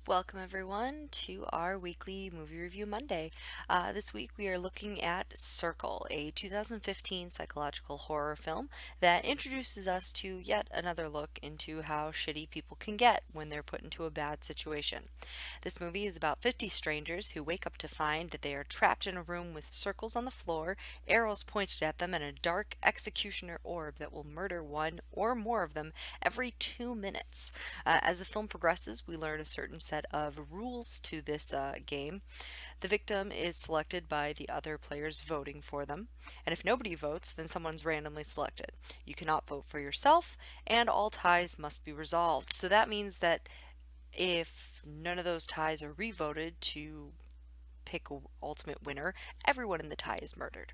Welcome, everyone, to our weekly movie review Monday. This week we are looking at Circle, a 2015 psychological horror film that introduces us to yet another look into how shitty people can get when they're put into a bad situation. This movie is about 50 strangers who wake up to find that they are trapped in a room with circles on the floor, arrows pointed at them, and a dark executioner orb that will murder one or more of them every 2 minutes. As the film progresses, we learn a certain set of rules to this game. The victim is selected by the other players voting for them, and if nobody votes, then someone's randomly selected. You cannot vote for yourself, and all ties must be resolved. So that means that if none of those ties are revoted to pick a ultimate winner, everyone in the tie is murdered.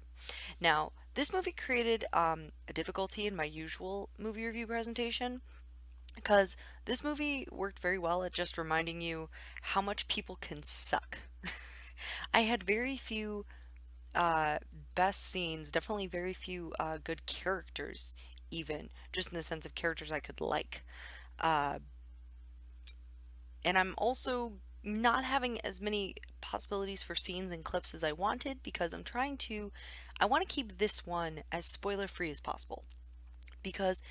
Now, this movie created a difficulty in my usual movie review presentation because this movie worked very well at just reminding you how much people can suck. I had very few uh, best scenes, definitely very few good characters, even just in the sense of characters I could like. Uh, and I'm also not having as many possibilities for scenes and clips as I wanted because I want to keep this one as spoiler free as possible because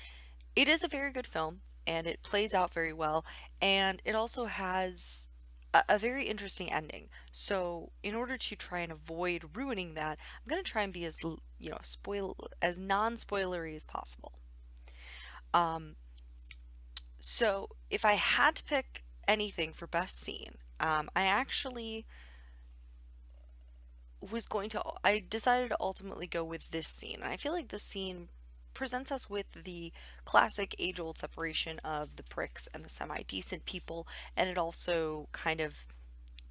it is a very good film and it plays out very well, and it also has a very interesting ending. So, in order to try and avoid ruining that, I'm going to try and be as, as non-spoilery as possible. Um, so if I had to pick anything for best scene, I actually I decided to ultimately go with this scene. And I feel like this scene presents us with the classic age-old separation of the pricks and the semi-decent people, and it also kind of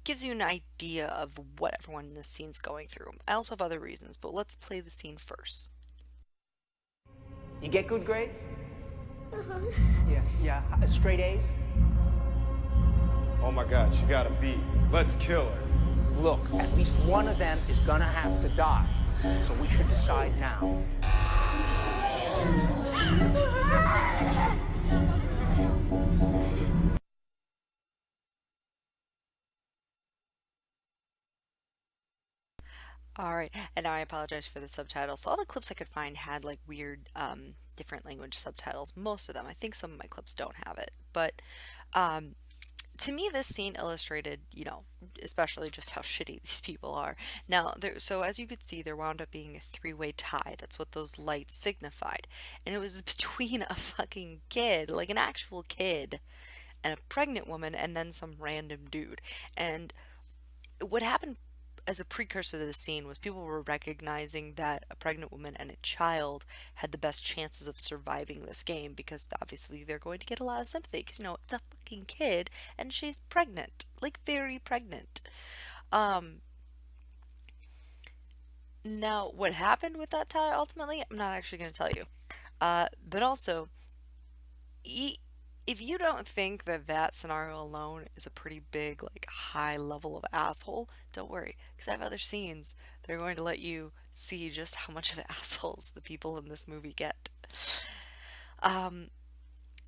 gives you an idea of what everyone in this scene's going through. I also have other reasons, but let's play the scene first. You get good grades? Uh-huh. Yeah. Straight A's? Oh my God, she got a B. Let's kill her. Look, at least one of them is gonna have to die. So we should decide now. All right, and now I apologize for the subtitles. So all the clips I could find had like weird, different language subtitles. Most of them. I think some of my clips don't have it. But um, to me, this scene illustrated, especially just how shitty these people are. Now, so as you could see, there wound up being a three-way tie. That's what those lights signified. And it was between a fucking kid, like an actual kid, and a pregnant woman, and then some random dude. And what happened as a precursor to the scene was people were recognizing that a pregnant woman and a child had the best chances of surviving this game because obviously they're going to get a lot of sympathy because it's a fucking kid and she's pregnant, like very pregnant. um Now what happened with that tie ultimately, I'm not actually going to tell you. But also, e- if you don't think that that scenario alone is a pretty big, like, high level of asshole, don't worry, because I have other scenes that are going to let you see just how much of assholes the people in this movie get. Um,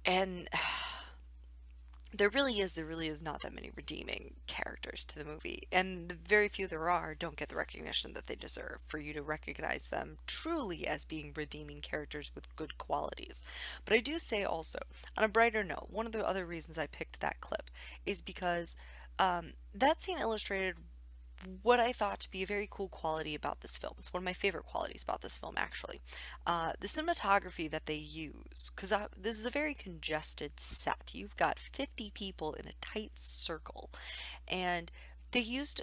and there really is not that many redeeming characters to the movie, and the very few there are don't get the recognition that they deserve for you to recognize them truly as being redeeming characters with good qualities. But I do say also, on a brighter note, one of the other reasons I picked that clip is because that scene illustrated what I thought to be a very cool quality about this film. It's one of my favorite qualities about this film, actually. The cinematography that they use, because this is a very congested set. You've got 50 people in a tight circle, and they used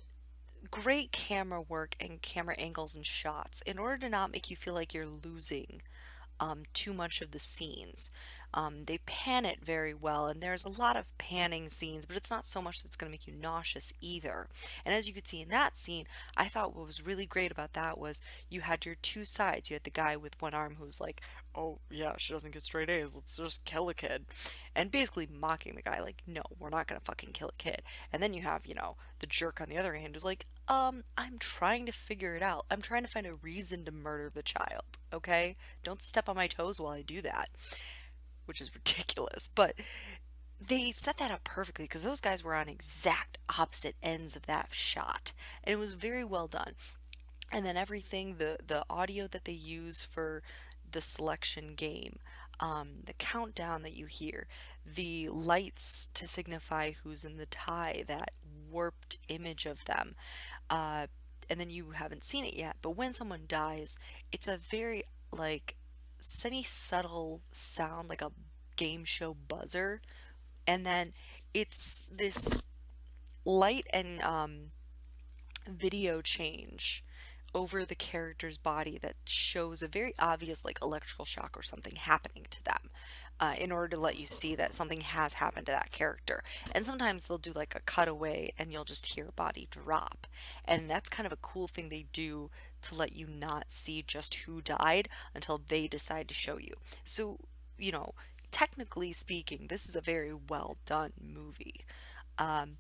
great camera work and camera angles and shots in order to not make you feel like you're losing too much of the scenes. They pan it very well, and there's a lot of panning scenes, but it's not so much that's going to make you nauseous either. And as you could see in that scene, I thought what was really great about that was you had your two sides. You had the guy with one arm who's like, oh yeah, she doesn't get straight A's, let's just kill a kid. And basically mocking the guy, like, no, we're not gonna fucking kill a kid. And then you have, the jerk on the other hand who's like, I'm trying to figure it out. I'm trying to find a reason to murder the child, okay? Don't step on my toes while I do that, which is ridiculous. But they set that up perfectly because those guys were on exact opposite ends of that shot, and it was very well done. And then everything, the audio that they use for the selection game, the countdown that you hear, the lights to signify who's in the tie, that warped image of them, uh, and then you haven't seen it yet, but when someone dies, it's a very like semi-subtle sound, like a game show buzzer, and then it's this light and video change over the character's body that shows a very obvious like electrical shock or something happening to them, in order to let you see that something has happened to that character. And sometimes they'll do like a cutaway and you'll just hear a body drop, and that's kind of a cool thing they do to let you not see just who died until they decide to show you. So, you know, technically speaking, this is a very well done movie. um,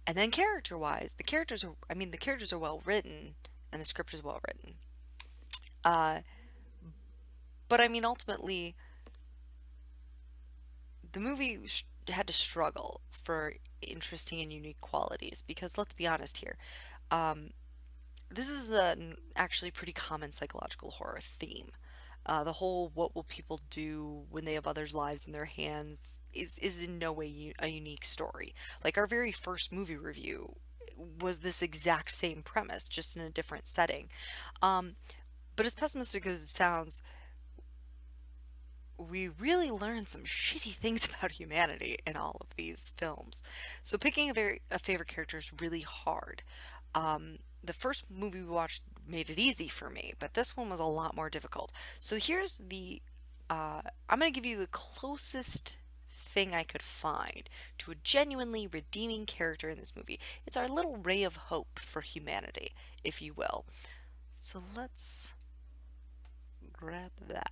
and then character wise, the characters are well written and the script is well written. Uh, but I mean, ultimately, the movie had to struggle for interesting and unique qualities because let's be honest here. Um, this is an actually pretty common psychological horror theme. The whole what will people do when they have others' lives in their hands is in no way a unique story. Like our very first movie review was this exact same premise, just in a different setting. Um, but as pessimistic as it sounds, we really learn some shitty things about humanity in all of these films. So picking a favorite character is really hard. The first movie we watched made it easy for me, but this one was a lot more difficult. So here's the I'm going to give you the closest thing I could find to a genuinely redeeming character in this movie. It's our little ray of hope for humanity, if you will. So let's grab that.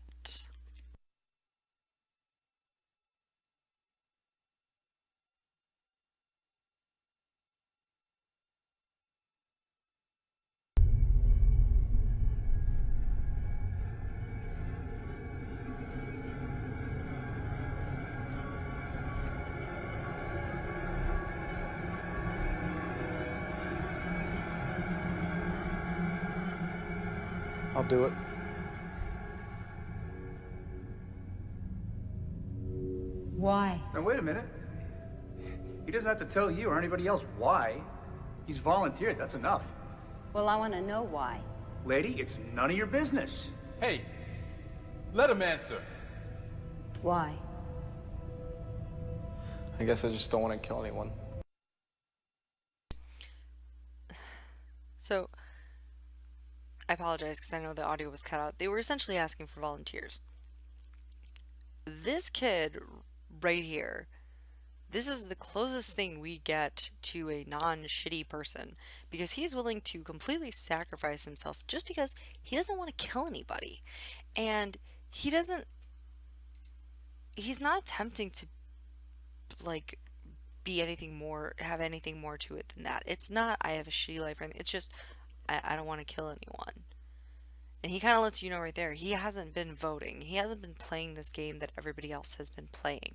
I'll do it. Why? Now, wait a minute. He doesn't have to tell you or anybody else why. He's volunteered, that's enough. Well, I want to know why. Lady, it's none of your business. Hey, let him answer. Why? I guess I just don't want to kill anyone. So I apologize because I know the audio was cut out. They were essentially asking for volunteers. This kid right here, this is the closest thing we get to a non-shitty person because he's willing to completely sacrifice himself just because he doesn't want to kill anybody. And he's not attempting to like be anything more, have anything more to it than that. It's not, I have a shitty life or anything. It's just, I don't want to kill anyone. And he kind of lets you know right there, he hasn't been voting. He hasn't been playing this game that everybody else has been playing.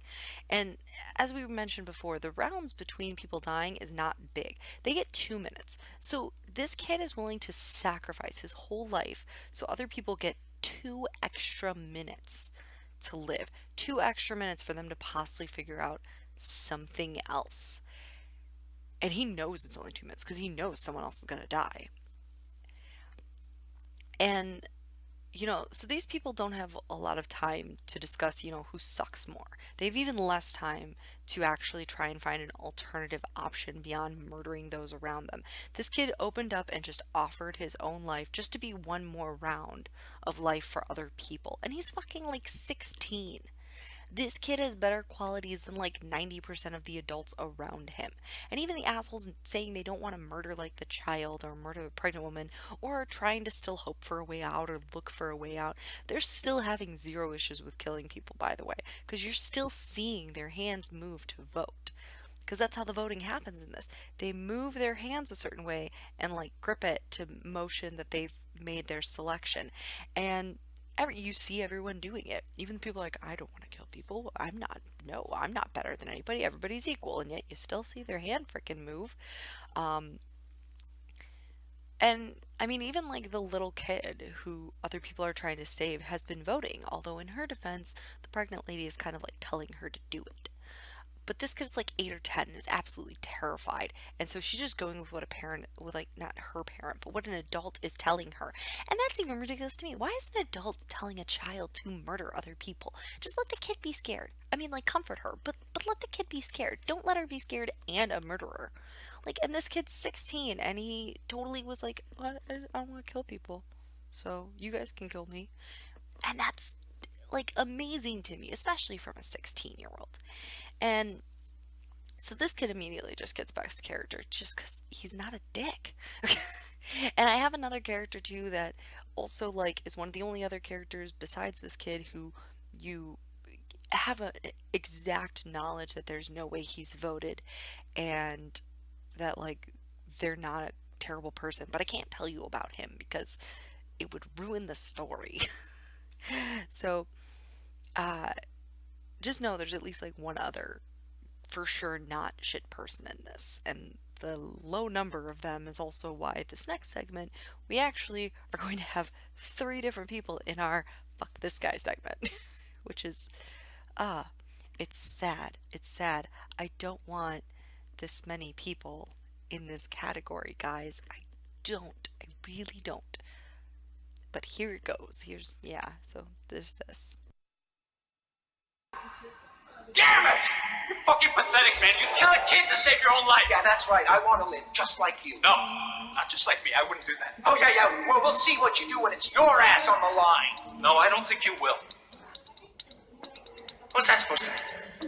And as we mentioned before, the rounds between people dying is not big. They get 2 minutes. So this kid is willing to sacrifice his whole life so other people get 2 extra minutes to live. 2 extra minutes for them to possibly figure out something else. And he knows it's only 2 minutes because he knows someone else is going to die. And, so these people don't have a lot of time to discuss, who sucks more. They have even less time to actually try and find an alternative option beyond murdering those around them. This kid opened up and just offered his own life just to be one more round of life for other people. And he's fucking like 16. This kid has better qualities than like 90% of the adults around him. And even the assholes saying they don't want to murder like the child or murder the pregnant woman or are trying to still hope for a way out or look for a way out, they're still having zero issues with killing people, by the way, because you're still seeing their hands move to vote. Because that's how the voting happens in this. They move their hands a certain way and like grip it to motion that they've made their selection. And you see everyone doing it. Even the people like, I don't want to kill people. I'm not, no, I'm not better than anybody. Everybody's equal. And yet you still see their hand freaking move. Um, and I mean, even like the little kid who other people are trying to save has been voting, although in her defense, the pregnant lady is kind of like telling her to do it. But this kid's like 8 or 10 and is absolutely terrified. And so she's just going with what a parent, with like not her parent, but what an adult is telling her. And that's even ridiculous to me. Why is an adult telling a child to murder other people? Just let the kid be scared. I mean, like, comfort her, but let the kid be scared. Don't let her be scared and a murderer. Like, and this kid's 16 and he totally was like, what? I don't want to kill people. So you guys can kill me. And that's like amazing to me, especially from a 16-year-old. And so this kid immediately just gets best character just because he's not a dick. And I have another character too that also like is one of the only other characters besides this kid who you have an exact knowledge that there's no way he's voted and that like they're not a terrible person, but I can't tell you about him because it would ruin the story. So uh just know there's at least like one other for sure not shit person in this, and the low number of them is also why this next segment we actually are going to have 3 different people in our fuck this guy segment. Which is ah it's sad, it's sad. I don't want this many people in this category, guys. I really don't. But here it goes. Here's, yeah, so there's this. Damn it! You're fucking pathetic, man. You kill a kid to save your own life. Yeah, that's right. I want to live just like you. No, not just like me. I wouldn't do that. Oh, yeah, yeah. Well, we'll see what you do when it's your ass on the line. No, I don't think you will. What's that supposed to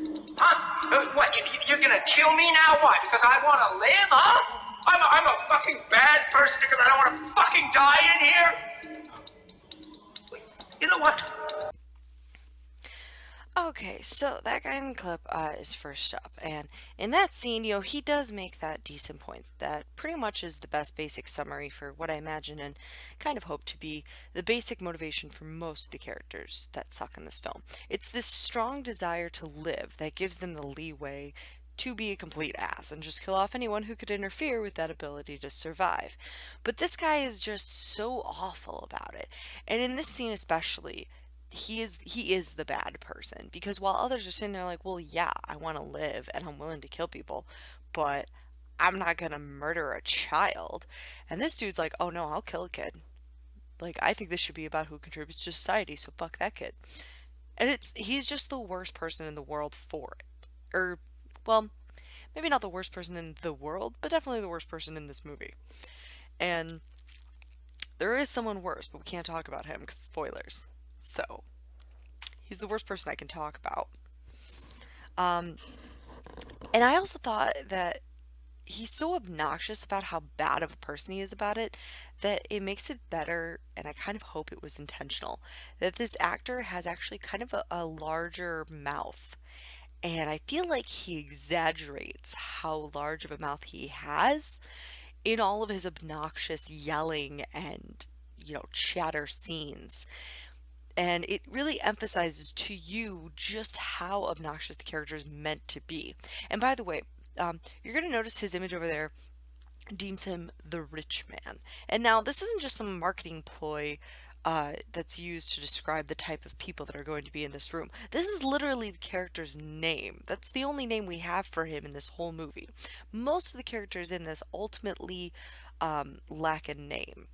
mean? Huh? What, you're gonna kill me now? Why? Because I want to live, huh? I'm a fucking bad person because I don't want to fucking die in here? Wait, you know what? Okay, so that guy in the clip is first up, and in that scene, you know, he does make that decent point that pretty much is the best basic summary for what I imagine and kind of hope to be the basic motivation for most of the characters that suck in this film. It's this strong desire to live that gives them the leeway to be a complete ass and just kill off anyone who could interfere with that ability to survive. But this guy is just so awful about it, and in this scene especially, he is the bad person because while others are sitting there like, well, yeah, I want to live and I'm willing to kill people, but I'm not gonna murder a child. And this dude's like, oh no, I'll kill a kid. Like, I think this should be about who contributes to society, so fuck that kid. And he's just the worst person in the world for it. Or, well, maybe not the worst person in the world, but definitely the worst person in this movie. And there is someone worse, but we can't talk about him because spoilers. So, he's the worst person I can talk about. And I also thought that he's so obnoxious about how bad of a person he is about it that it makes it better, and I kind of hope it was intentional, that this actor has actually kind of a larger mouth. And I feel like he exaggerates how large of a mouth he has in all of his obnoxious yelling and, you know, chatter scenes. And it really emphasizes to you just how obnoxious the character is meant to be. And by the way, you're going to notice his image over there deems him the rich man. And now this isn't just some marketing ploy that's used to describe the type of people that are going to be in this room. This is literally the character's name. That's the only name we have for him in this whole movie. Most of the characters in this ultimately lack a name.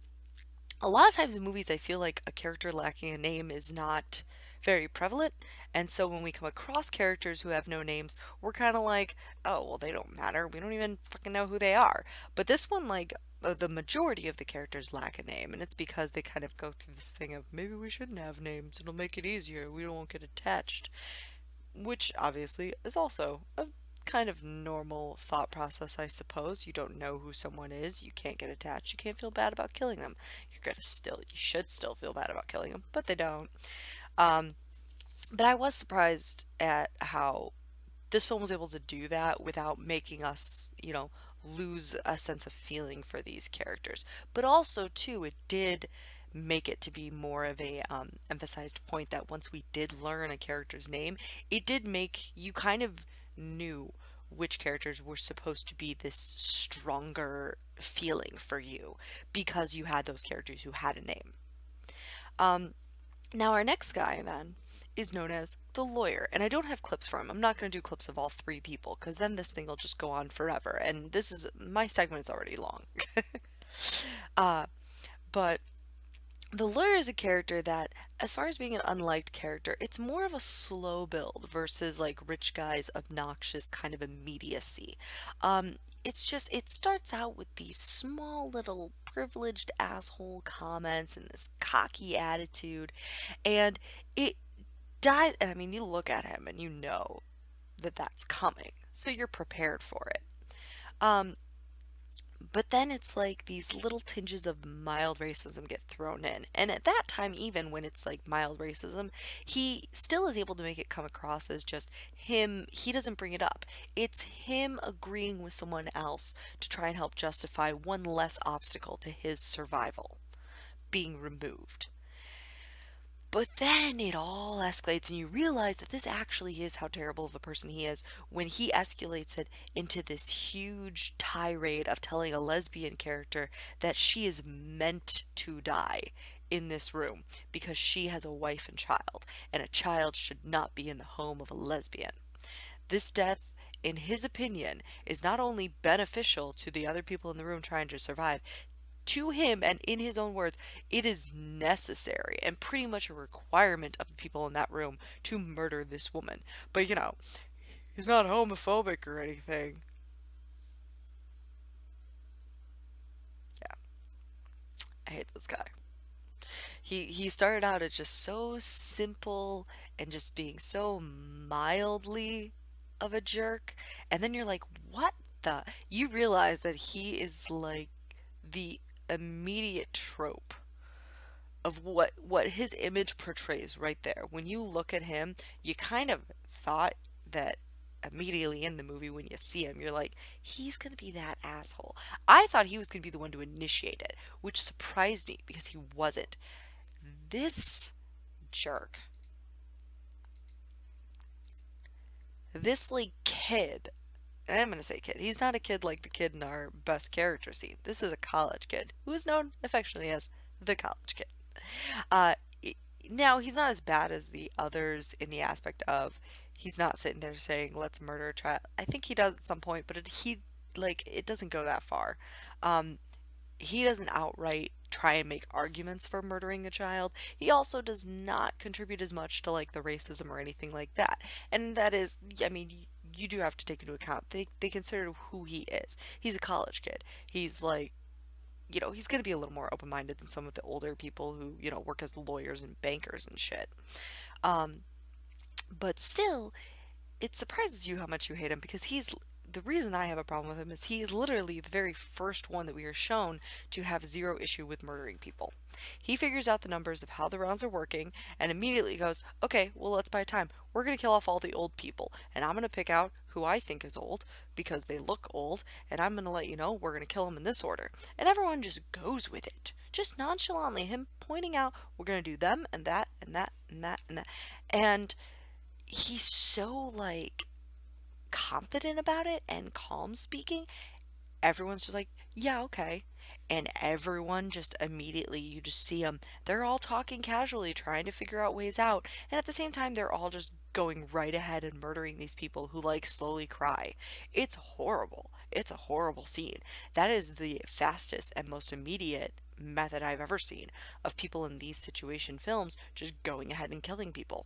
A lot of times in movies, I feel like a character lacking a name is not very prevalent, and so when we come across characters who have no names, we're kind of like, oh, well, they don't matter. We don't even fucking know who they are. But this one, like, the majority of the characters lack a name, and it's because they kind of go through this thing of maybe we shouldn't have names. It'll make it easier. We won't get attached, which obviously is also a kind of normal thought process, I suppose. You don't know who someone is, you can't get attached, you can't feel bad about killing them. You should still feel bad about killing them, but they don't. But I was surprised at how this film was able to do that without making us, you know, lose a sense of feeling for these characters. But also, too, it did make it to be more of a emphasized point that once we did learn a character's name, it did make you kind of knew which characters were supposed to be this stronger feeling for you because you had those characters who had a name. Now, our next guy then is known as the lawyer, and I don't have clips for him. I'm not going to do clips of all three people because then this thing will just go on forever, and this is my segment is already long. But the lawyer is a character that, as far as being an unliked character, it's more of a slow build versus like Rich Guy's obnoxious kind of immediacy. It's just, it starts out with these small little privileged asshole comments and this cocky attitude, and it dies. And I mean, you look at him and you know that that's coming, so you're prepared for it. Um, but then it's like these little tinges of mild racism get thrown in. And at that time, even when it's like mild racism, he still is able to make it come across as just him. He doesn't bring it up. It's him agreeing with someone else to try and help justify one less obstacle to his survival being removed. But then it all escalates, and you realize that this actually is how terrible of a person he is when he escalates it into this huge tirade of telling a lesbian character that she is meant to die in this room because she has a wife and child, and a child should not be in the home of a lesbian. This death, in his opinion, is not only beneficial to the other people in the room trying to survive, to him, and in his own words, it is necessary and pretty much a requirement of the people in that room to murder this woman. But he's not homophobic or anything. Yeah, I hate this guy. He started out as just so simple and just being so mildly of a jerk, and then you're like, what the? You realize that he is like the immediate trope of what his image portrays right there. When you look at him, you kind of thought that immediately in the movie when you see him, you're like, he's going to be that asshole. I thought he was going to be the one to initiate it, which surprised me because he wasn't. This jerk, this like kid, and I'm going to say kid. He's not a kid like the kid in our best character scene. This is a college kid who is known affectionately as the college kid. Uh, Now, he's not as bad as the others in the aspect of he's not sitting there saying, let's murder a child. I think he does at some point, but it doesn't go that far. Um, he doesn't outright try and make arguments for murdering a child. He also does not contribute as much to like the racism or anything like that. And that is, I mean, you do have to take into account they consider who he is. He's a college kid. He's like, he's going to be a little more open-minded than some of the older people who, work as lawyers and bankers and shit. Um, but still, it surprises you how much you hate him because the reason I have a problem with him is he is literally the very first one that we are shown to have zero issue with murdering people. He figures out the numbers of how the rounds are working and immediately goes, okay, well, let's buy time. We're going to kill off all the old people, and I'm going to pick out who I think is old because they look old, and I'm going to let you know we're going to kill them in this order. And everyone just goes with it. Just nonchalantly, him pointing out, we're going to do them and that and that and that and that. And he's so like confident about it and calm speaking. Everyone's just like, yeah, okay. And everyone just immediately, you just see them, they're all talking casually, trying to figure out ways out. And at the same time, they're all just going right ahead and murdering these people who like slowly cry. It's horrible. It's a horrible scene. That is the fastest and most immediate method I've ever seen of people in these situation films just going ahead and killing people.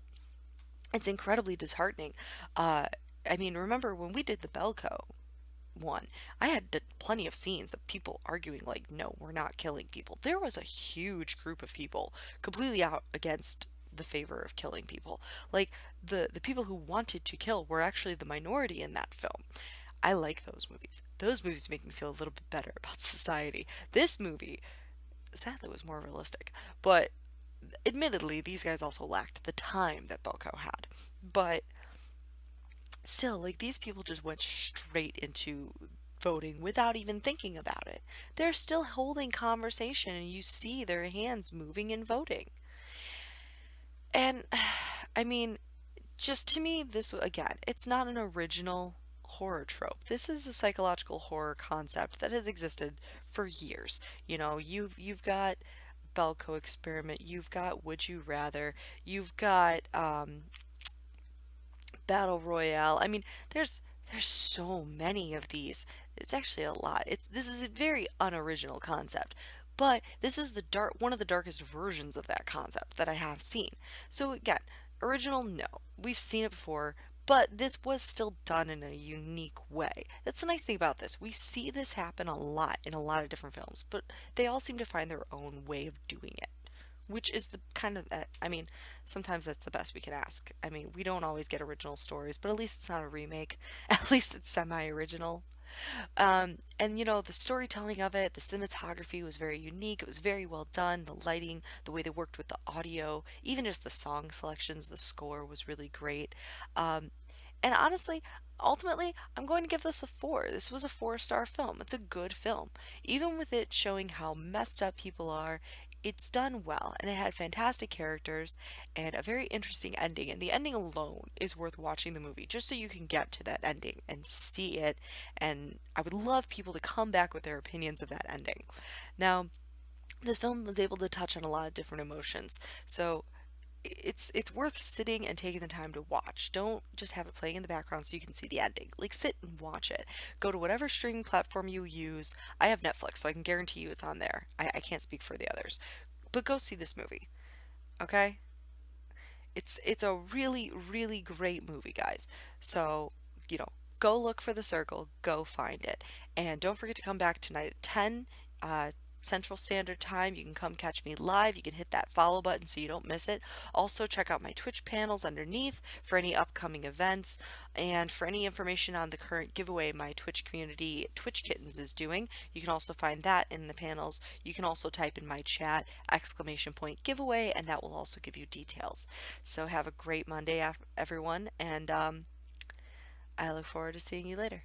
It's incredibly disheartening. I mean, remember when we did the Belko one, I had plenty of scenes of people arguing like, no, we're not killing people. There was a huge group of people completely out against the favor of killing people. Like the people who wanted to kill were actually the minority in that film. I like those movies. Those movies make me feel a little bit better about society. This movie, sadly, was more realistic, but admittedly, these guys also lacked the time that Belko had. But still, like, these people just went straight into voting without even thinking about it. They're still holding conversation and you see their hands moving and voting. And I mean, just to me, this again, it's not an original horror trope. This is a psychological horror concept that has existed for years. You know, you've got Belko experiment, you've got Would You Rather, you've got Battle Royale. I mean, there's so many of these. It's actually a lot. This is a very unoriginal concept. But this is one of the darkest versions of that concept that I have seen. So again, original, no. We've seen it before, but this was still done in a unique way. That's the nice thing about this. We see this happen a lot in a lot of different films, but they all seem to find their own way of doing it, which is the kind of that I mean, sometimes that's the best we can ask. I mean, we don't always get original stories, but at least it's not a remake. At least it's semi-original. And you know, the storytelling of it, the cinematography was very unique. It was very well done. The lighting, the way they worked with the audio, even just the song selections, the score was really great. And honestly, ultimately, I'm going to give this a 4. This was a 4-star film. It's a good film. Even with it showing how messed up people are, it's done well, and it had fantastic characters and a very interesting ending. And the ending alone is worth watching the movie just so you can get to that ending and see it. And I would love people to come back with their opinions of that ending. Now, this film was able to touch on a lot of different emotions. So it's worth sitting and taking the time to watch. Don't just have it playing in the background so you can see the ending. Like, sit and watch it. Go to whatever streaming platform you use. I have Netflix, so I can guarantee you it's on there. I can't speak for the others. But go see this movie, okay? It's a really, really great movie, guys. So, you know, go look for The Circle, go find it. And don't forget to come back tonight at 10 Central Standard Time. You can come catch me live. You can hit that follow button so you don't miss it. Also, check out my Twitch panels underneath for any upcoming events and for any information on the current giveaway my Twitch community, Twitch Kittens, is doing. You can also find that in the panels. You can also type in my chat !giveaway, and that will also give you details. So have a great Monday, everyone, and I look forward to seeing you later.